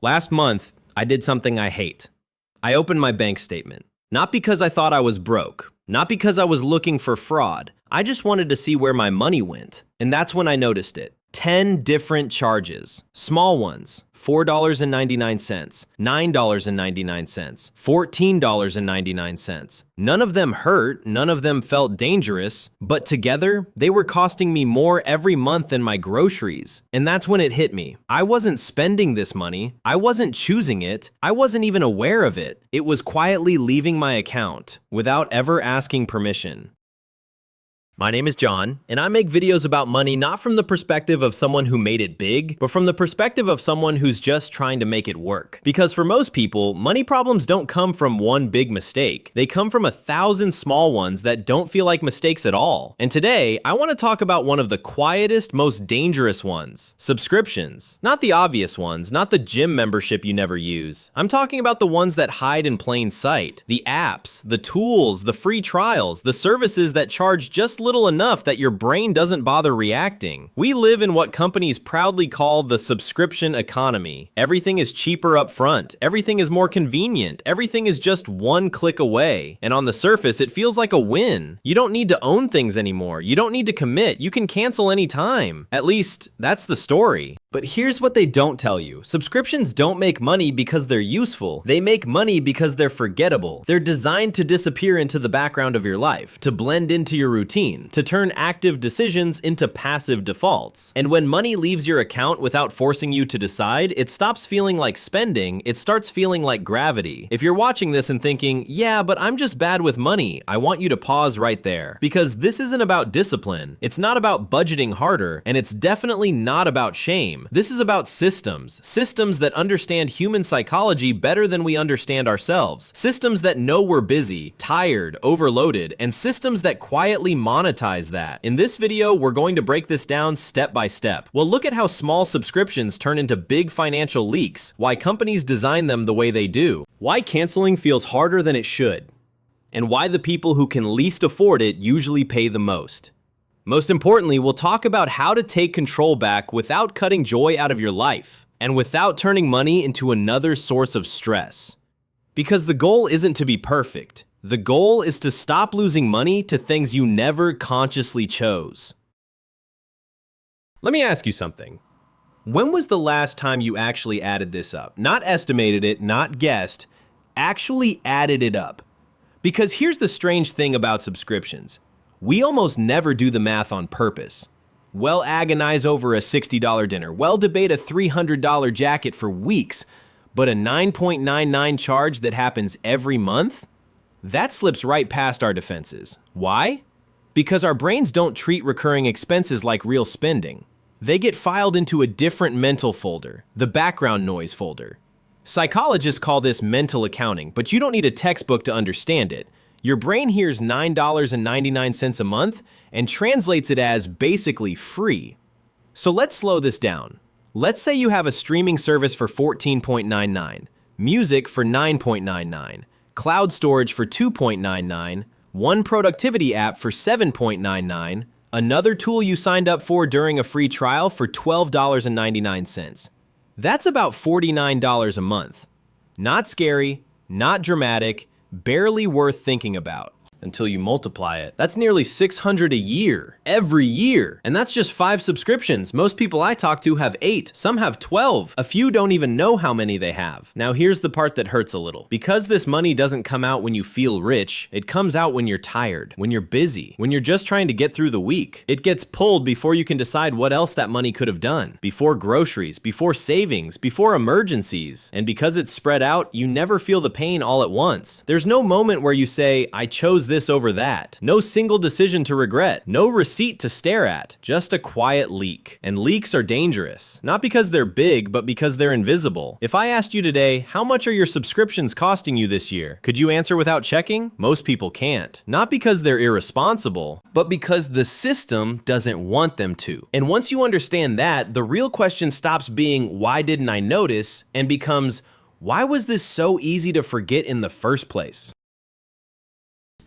Last month, I did something I hate. I opened my bank statement. Not because I thought I was broke, not because I was looking for fraud. I just wanted to see where my money went. And that's when I noticed it. 10 different charges. Small ones, $4.99, $9.99, $14.99. None of them hurt, none of them felt dangerous, but together, they were costing me more every month than my groceries. And that's when it hit me. I wasn't spending this money, I wasn't choosing it, I wasn't even aware of it. It was quietly leaving my account, without ever asking permission. My name is John, and I make videos about money not from the perspective of someone who made it big, but from the perspective of someone who's just trying to make it work. Because for most people, money problems don't come from one big mistake. They come from 1,000 small ones that don't feel like mistakes at all. And today, I want to talk about one of the quietest, most dangerous ones: subscriptions. Not the obvious ones, not the gym membership you never use. I'm talking about the ones that hide in plain sight. The apps, the tools, the free trials, the services that charge just little enough that your brain doesn't bother reacting. We live in what companies proudly call the subscription economy. Everything is cheaper up front. Everything is more convenient. Everything is just one click away. And on the surface, it feels like a win. You don't need to own things anymore. You don't need to commit. You can cancel anytime. At least, that's the story. But here's what they don't tell you. Subscriptions don't make money because they're useful. They make money because they're forgettable. They're designed to disappear into the background of your life, to blend into your routine, to turn active decisions into passive defaults. And when money leaves your account without forcing you to decide, it stops feeling like spending, it starts feeling like gravity. If you're watching this and thinking, yeah, but I'm just bad with money, I want you to pause right there. Because this isn't about discipline, it's not about budgeting harder, and it's definitely not about shame. This is about systems. Systems that understand human psychology better than we understand ourselves. Systems that know we're busy, tired, overloaded, and systems that quietly monetize that. In this video, we're going to break this down step by step. We'll look at how small subscriptions turn into big financial leaks, why companies design them the way they do, why canceling feels harder than it should, and why the people who can least afford it usually pay the most. Most importantly, we'll talk about how to take control back without cutting joy out of your life, and without turning money into another source of stress. Because the goal isn't to be perfect. The goal is to stop losing money to things you never consciously chose. Let me ask you something. When was the last time you actually added this up? Not estimated it, not guessed, actually added it up. Because here's the strange thing about subscriptions. We almost never do the math on purpose. We'll agonize over a $60 dinner. We'll debate a $300 jacket for weeks. But a 9.99 charge that happens every month? That slips right past our defenses. Why? Because our brains don't treat recurring expenses like real spending. They get filed into a different mental folder, the background noise folder. Psychologists call this mental accounting, but you don't need a textbook to understand it. Your brain hears $9.99 a month and translates it as basically free. So let's slow this down. Let's say you have a streaming service for $14.99, music for $9.99, cloud storage for $2.99, one productivity app for $7.99, another tool you signed up for during a free trial for $12.99. That's about $49 a month. Not scary, not dramatic, barely worth thinking about. Until you multiply it. That's nearly $600 a year, every year. And that's just 5 subscriptions. Most people I talk to have 8, some have 12. A few don't even know how many they have. Now here's the part that hurts a little. Because this money doesn't come out when you feel rich, it comes out when you're tired, when you're busy, when you're just trying to get through the week. It gets pulled before you can decide what else that money could have done. Before groceries, before savings, before emergencies. And because it's spread out, you never feel the pain all at once. There's no moment where you say, I chose this over that. No single decision to regret. No receipt to stare at. Just a quiet leak. And leaks are dangerous. Not because they're big, but because they're invisible. If I asked you today, how much are your subscriptions costing you this year? Could you answer without checking? Most people can't. Not because they're irresponsible, but because the system doesn't want them to. And once you understand that, the real question stops being, why didn't I notice? And becomes, why was this so easy to forget in the first place?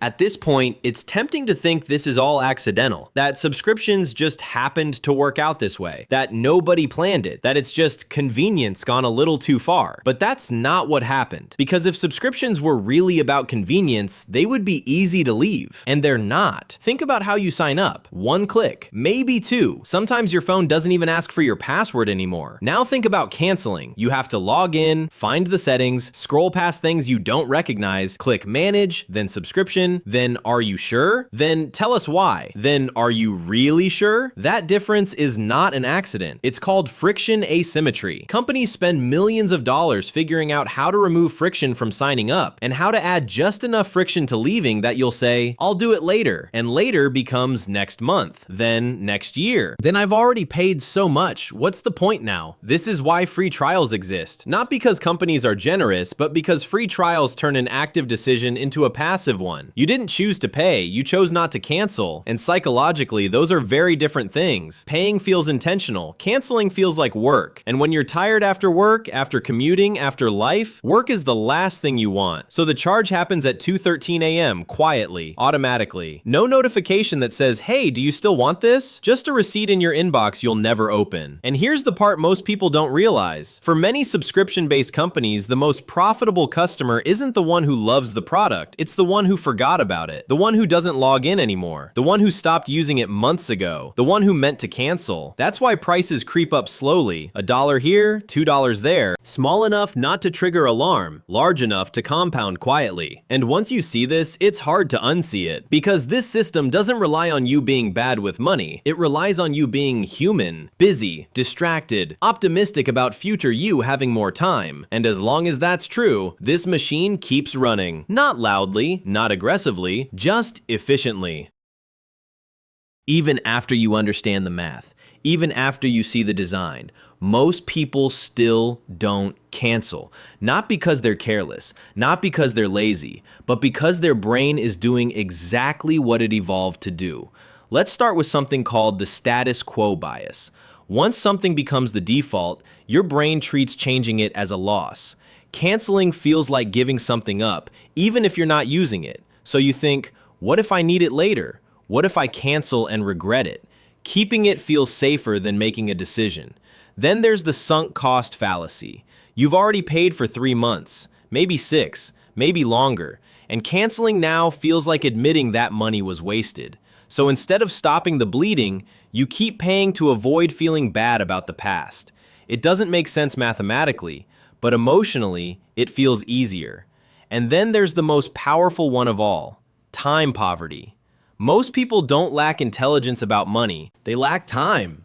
At this point, it's tempting to think this is all accidental, that subscriptions just happened to work out this way, that nobody planned it, that it's just convenience gone a little too far. But that's not what happened, because if subscriptions were really about convenience, they would be easy to leave, and they're not. Think about how you sign up. One click, maybe two. Sometimes your phone doesn't even ask for your password anymore. Now think about canceling. You have to log in, find the settings, scroll past things you don't recognize, click manage, then subscription, then are you sure? Then tell us why. Then are you really sure? That difference is not an accident. It's called friction asymmetry. Companies spend millions of dollars figuring out how to remove friction from signing up and how to add just enough friction to leaving that you'll say, I'll do it later, and later becomes next month, then next year. Then I've already paid so much. What's the point now? This is why free trials exist. Not because companies are generous, but because free trials turn an active decision into a passive one. You didn't choose to pay, you chose not to cancel. And psychologically, those are very different things. Paying feels intentional, canceling feels like work. And when you're tired after work, after commuting, after life, work is the last thing you want. So the charge happens at 2:13 a.m. quietly, automatically. No notification that says, hey, do you still want this? Just a receipt in your inbox you'll never open. And here's the part most people don't realize. For many subscription-based companies, the most profitable customer isn't the one who loves the product, it's the one who forgot about it, the one who doesn't log in anymore, the one who stopped using it months ago, the one who meant to cancel. That's why prices creep up slowly. $1 here, $2 there, small enough not to trigger alarm, large enough to compound quietly. And once you see this, it's hard to unsee it, because this system doesn't rely on you being bad with money. It relies on you being human, busy, distracted, optimistic about future you having more time. And as long as that's true, this machine keeps running. Not loudly, not aggressively, just efficiently. Even after you understand the math, even after you see the design, most people still don't cancel. Not because they're careless, not because they're lazy, but because their brain is doing exactly what it evolved to do. Let's start with something called the status quo bias. Once something becomes the default, your brain treats changing it as a loss. Canceling feels like giving something up, even if you're not using it. So you think, what if I need it later? What if I cancel and regret it? Keeping it feels safer than making a decision. Then there's the sunk cost fallacy. You've already paid for 3 months, maybe 6, maybe longer, and canceling now feels like admitting that money was wasted. So instead of stopping the bleeding, you keep paying to avoid feeling bad about the past. It doesn't make sense mathematically, but emotionally, it feels easier. And then there's the most powerful one of all, time poverty. Most people don't lack intelligence about money, they lack time.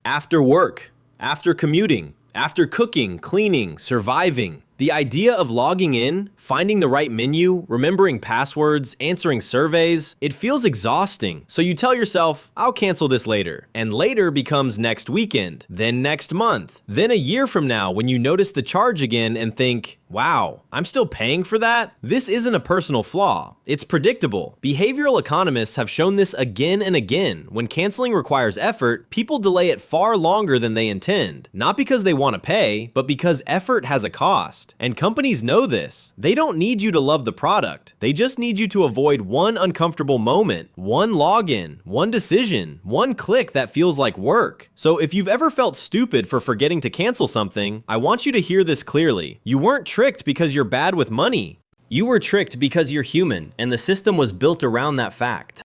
After work, after commuting, after cooking, cleaning, surviving, the idea of logging in, finding the right menu, remembering passwords, answering surveys, it feels exhausting. So you tell yourself, I'll cancel this later. And later becomes next weekend, then next month, then a year from now when you notice the charge again and think, wow, I'm still paying for that? This isn't a personal flaw. It's predictable. Behavioral economists have shown this again and again. When canceling requires effort, people delay it far longer than they intend. Not because they want to pay, but because effort has a cost. And companies know this. They don't need you to love the product. They just need you to avoid one uncomfortable moment, one login, one decision, one click that feels like work. So if you've ever felt stupid for forgetting to cancel something, I want you to hear this clearly. You weren't tricked because you're bad with money. You were tricked because you're human, and the system was built around that fact.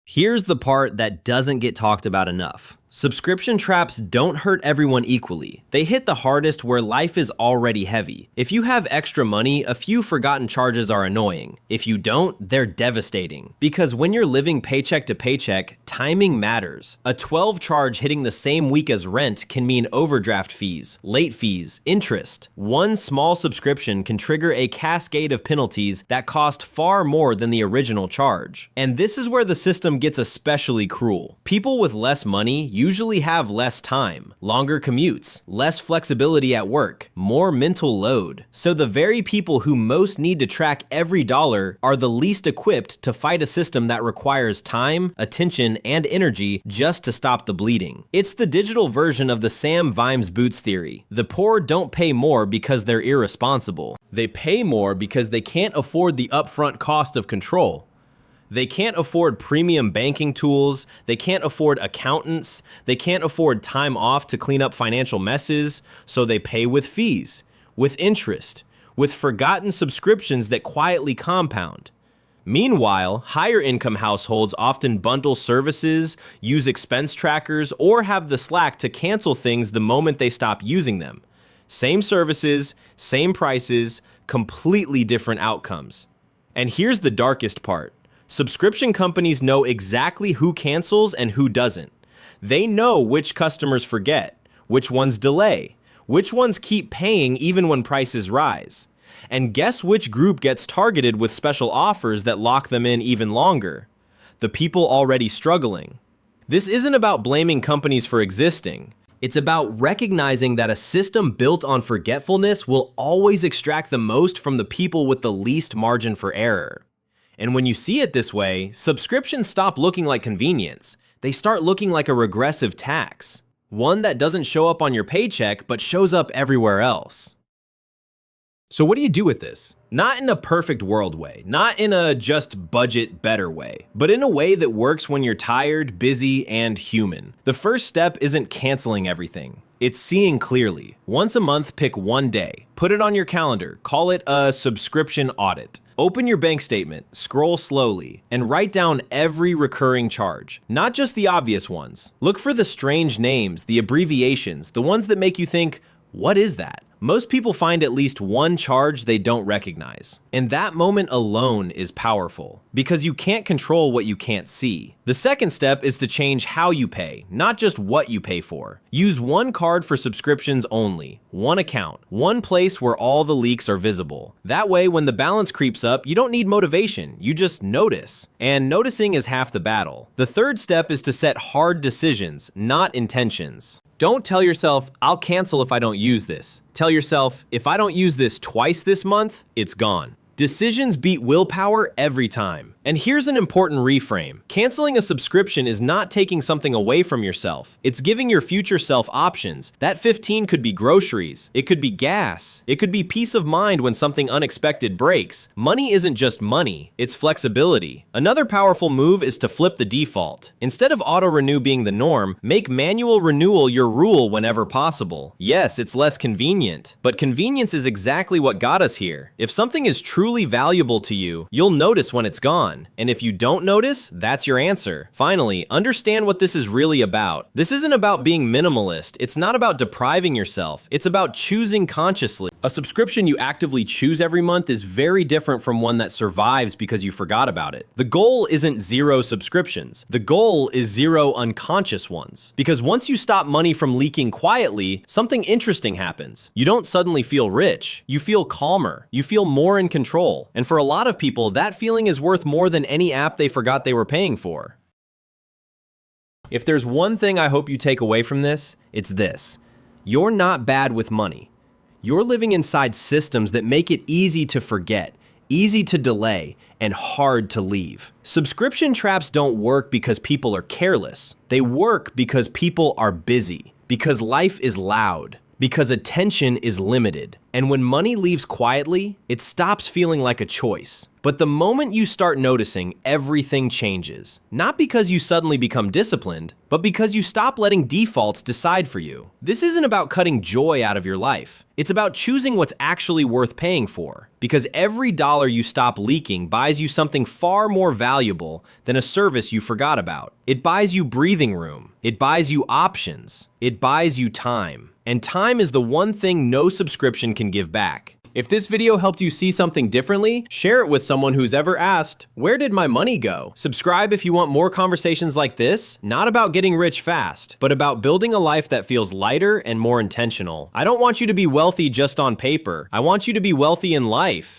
Here's the part that doesn't get talked about enough. Subscription traps don't hurt everyone equally. They hit the hardest where life is already heavy. If you have extra money, a few forgotten charges are annoying. If you don't, they're devastating. Because when you're living paycheck to paycheck, timing matters. A 12 charge hitting the same week as rent can mean overdraft fees, late fees, interest. One small subscription can trigger a cascade of penalties that cost far more than the original charge. And this is where the system gets especially cruel. People with less money usually have less time, longer commutes, less flexibility at work, more mental load. So the very people who most need to track every dollar are the least equipped to fight a system that requires time, attention, and energy just to stop the bleeding. It's the digital version of the Sam Vimes Boots theory. The poor don't pay more because they're irresponsible. They pay more because they can't afford the upfront cost of control. They can't afford premium banking tools, they can't afford accountants, they can't afford time off to clean up financial messes, so they pay with fees, with interest, with forgotten subscriptions that quietly compound. Meanwhile, higher income households often bundle services, use expense trackers, or have the slack to cancel things the moment they stop using them. Same services, same prices, completely different outcomes. And here's the darkest part. Subscription companies know exactly who cancels and who doesn't. They know which customers forget, which ones delay, which ones keep paying even when prices rise. And guess which group gets targeted with special offers that lock them in even longer? The people already struggling. This isn't about blaming companies for existing. It's about recognizing that a system built on forgetfulness will always extract the most from the people with the least margin for error. And when you see it this way, subscriptions stop looking like convenience. They start looking like a regressive tax. One that doesn't show up on your paycheck, but shows up everywhere else. So what do you do with this? Not in a perfect world way, not in a just budget better way, but in a way that works when you're tired, busy, and human. The first step isn't canceling everything. It's seeing clearly. Once a month, pick one day. Put it on your calendar. Call it a subscription audit. Open your bank statement, scroll slowly, and write down every recurring charge, not just the obvious ones. Look for the strange names, the abbreviations, the ones that make you think, what is that? Most people find at least one charge they don't recognize. And that moment alone is powerful, because you can't control what you can't see. The second step is to change how you pay, not just what you pay for. Use one card for subscriptions only, one account, one place where all the leaks are visible. That way, when the balance creeps up, you don't need motivation, you just notice. And noticing is half the battle. The third step is to set hard decisions, not intentions. Don't tell yourself, I'll cancel if I don't use this. Tell yourself, if I don't use this twice this month, it's gone. Decisions beat willpower every time. And here's an important reframe. Canceling a subscription is not taking something away from yourself. It's giving your future self options. That 15 could be groceries. It could be gas. It could be peace of mind when something unexpected breaks. Money isn't just money, it's flexibility. Another powerful move is to flip the default. Instead of auto-renew being the norm, make manual renewal your rule whenever possible. Yes, it's less convenient, but convenience is exactly what got us here. If something is truly valuable to you, you'll notice when it's gone. And if you don't notice, that's your answer. Finally, understand what this is really about. This isn't about being minimalist. It's not about depriving yourself. It's about choosing consciously. A subscription you actively choose every month is very different from one that survives because you forgot about it. The goal isn't 0 subscriptions. The goal is 0 unconscious ones. Because once you stop money from leaking quietly, something interesting happens. You don't suddenly feel rich. You feel calmer. You feel more in control. And for a lot of people, that feeling is worth more than any app they forgot they were paying for. If there's one thing I hope you take away from this, it's this. You're not bad with money. You're living inside systems that make it easy to forget, easy to delay, and hard to leave. Subscription traps don't work because people are careless. They work because people are busy, because life is loud, because attention is limited. And when money leaves quietly, it stops feeling like a choice. But the moment you start noticing, everything changes. Not because you suddenly become disciplined, but because you stop letting defaults decide for you. This isn't about cutting joy out of your life. It's about choosing what's actually worth paying for. Because every dollar you stop leaking buys you something far more valuable than a service you forgot about. It buys you breathing room. It buys you options. It buys you time. And time is the one thing no subscription can give back. If this video helped you see something differently, share it with someone who's ever asked, where did my money go? Subscribe if you want more conversations like this, not about getting rich fast, but about building a life that feels lighter and more intentional. I don't want you to be wealthy just on paper. I want you to be wealthy in life.